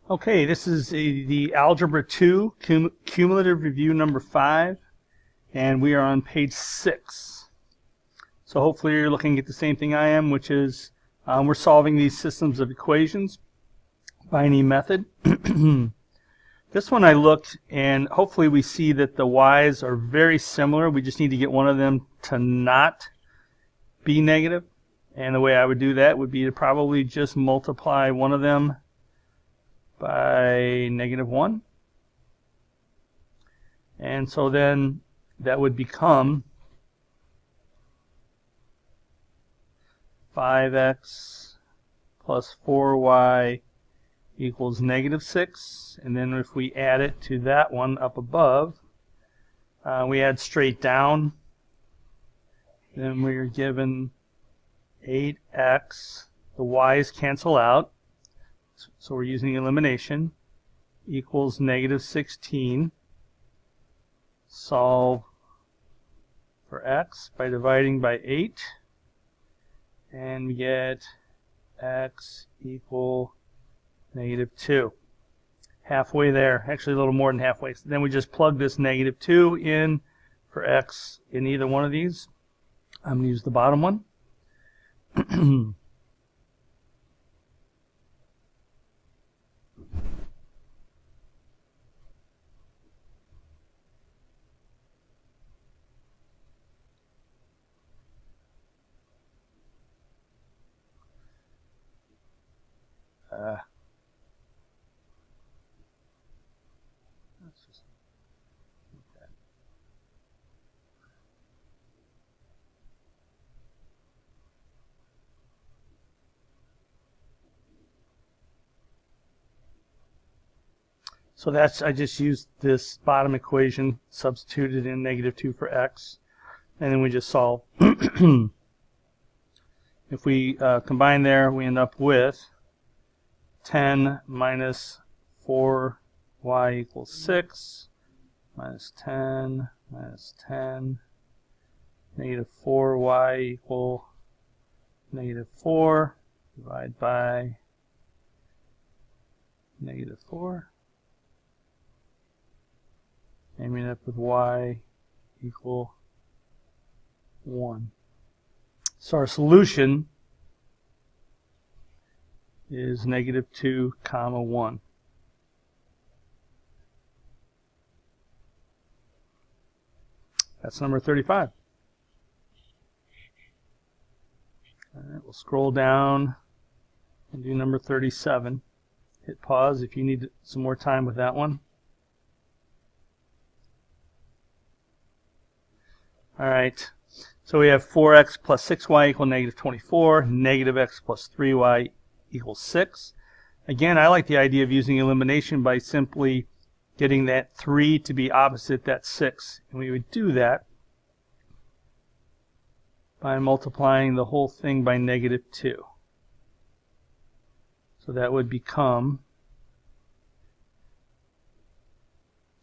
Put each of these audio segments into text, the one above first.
Okay, this is the Algebra 2 Cumulative Review number 5, and we are on page 6. So hopefully you're looking at the same thing I am, which is we're solving these systems of equations by any method. This one I looked, and hopefully we see that the y's are very similar. We just need to get one of them to not be negative. And the way I would do that would be to probably just multiply one of them by -1. And so then that would become 5x plus 4y equals -6. And then if we add it to that one up above, we add straight down, then we are given 8x. The y's cancel out, so we're using elimination, equals -16. Solve for x by dividing by 8, and we get x equal -2. Halfway there, actually a little more than halfway. So then we just plug this -2 in for x in either one of these. I'm going to use the bottom one. Let's just keep that. So that's, I just used this bottom equation, substituted in -2 for x, and then we just solve. If we combine there, we end up with 10 minus 4y equals 6, minus 10, minus 10, -4y equal -4, divide by -4, and we end up with y equal 1. So our solution is -2, 1. That's number 35. All right, we'll scroll down and do number 37. Hit pause if you need some more time with that one. All right, so we have 4x plus 6y equal -24, -x plus 3y equals 6. Again, I like the idea of using elimination by simply getting that 3 to be opposite that 6. And we would do that by multiplying the whole thing by -2. So that would become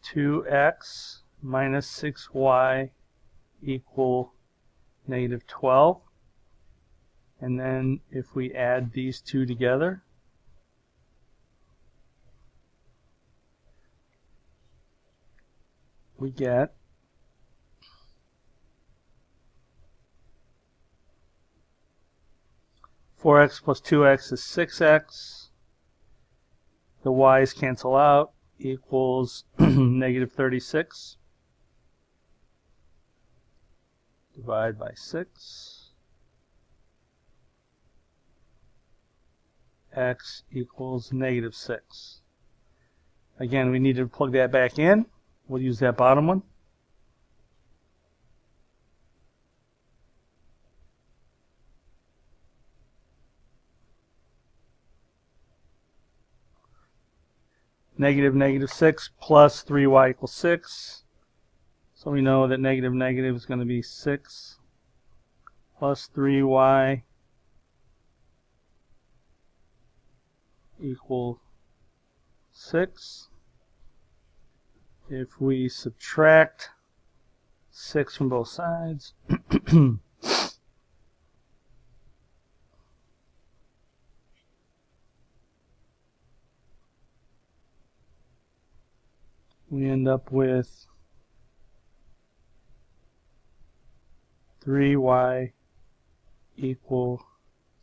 2x minus 6y equal -12. And then if we add these two together, we get 4x plus 2x is 6x. The y's cancel out, equals -36. Divide by 6. X equals -6. Again, we need to plug that back in. We'll use that bottom one. -6 plus 3y equals 6. So we know that negative is going to be 6 plus 3y equal 6. If we subtract 6 from both sides, we end up with 3y equal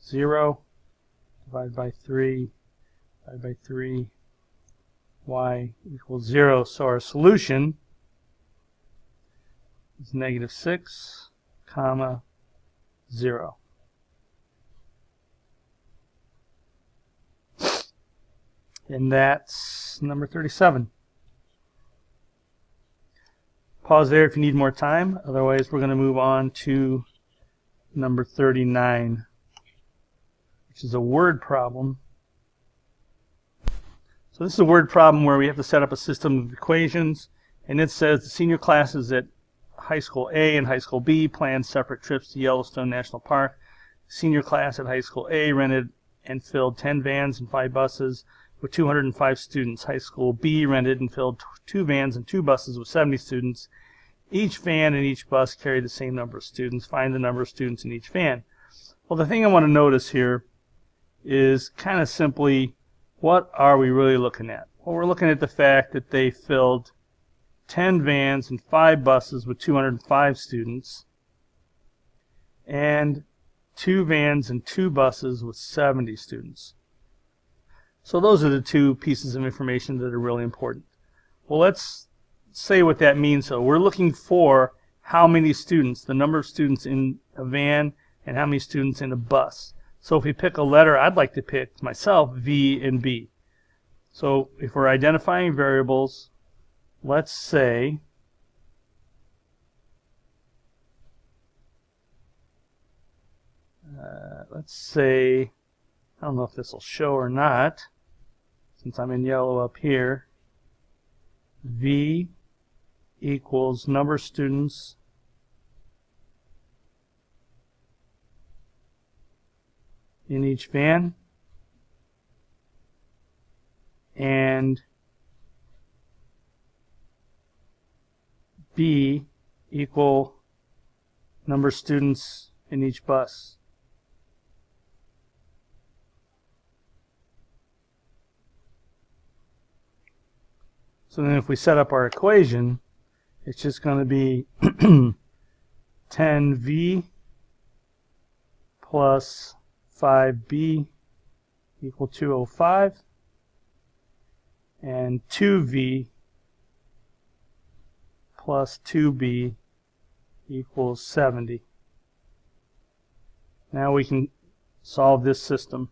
0, divided by 3, divided by 3, y equals 0. So our solution is negative 6, comma, 0. And that's number 37. Pause there if you need more time. Otherwise, we're going to move on to number 39, which is a word problem. So this is a word problem where we have to set up a system of equations, and it says the senior classes at High School A and High School B planned separate trips to Yellowstone National Park. Senior class at High School A rented and filled 10 vans and 5 buses with 205 students. High School B rented and filled 2 vans and 2 buses with 70 students. Each van and each bus carried the same number of students. Find the number of students in each van. Well, the thing I want to notice here is kind of simply, what are we really looking at? Well, we're looking at the fact that they filled 10 vans and 5 buses with 205 students and 2 vans and 2 buses with 70 students. So those are the 2 pieces of information that are really important. Well, let's say what that means. So we're looking for how many students, the number of students in a van and how many students in a bus. So if we pick a letter, I'd like to pick myself V and B. So if we're identifying variables, let's say I don't know if this will show or not, since I'm in yellow up here. V equals number of students in each van, and B equal number of students in each bus. So then if we set up our equation, it's just going to be 10V plus 5B equal 205, and 2V plus 2B equals 70. Now we can solve this system.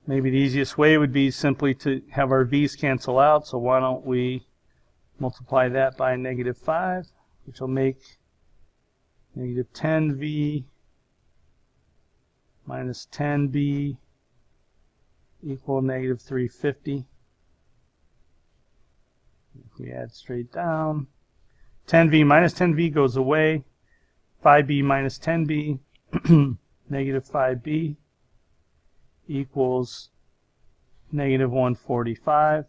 Maybe the easiest way would be simply to have our v's cancel out, so why don't we multiply that by negative 5, which will make negative 10v minus 10b equal negative 350. If we add straight down, 10v minus 10v goes away, 5b minus 10b, negative 5b equals negative 145.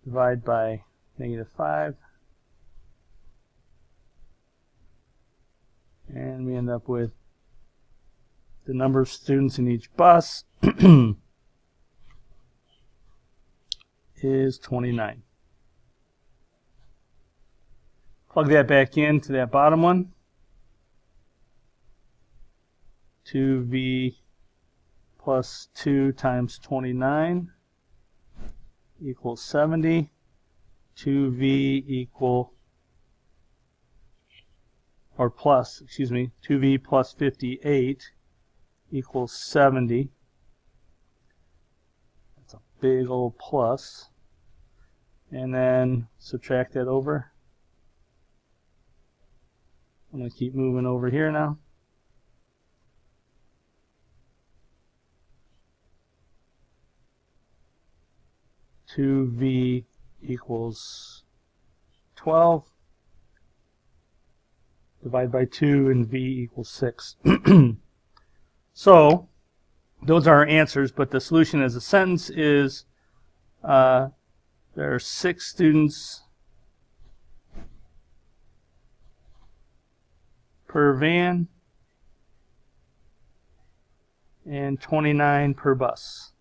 Divide by negative 5. And we end up with the number of students in each bus is 29. Plug that back into that bottom one. 2v plus 2 times 29 equals 70. 2v equal, or plus, excuse me, 2v plus 58 equals 70. That's a big old plus. And then subtract that over. I'm going to keep moving over here now. Two v equals 12. Divide by 2 and v equals 6. So those are our answers, but the solution as a sentence is there are 6 students per van and 29 per bus.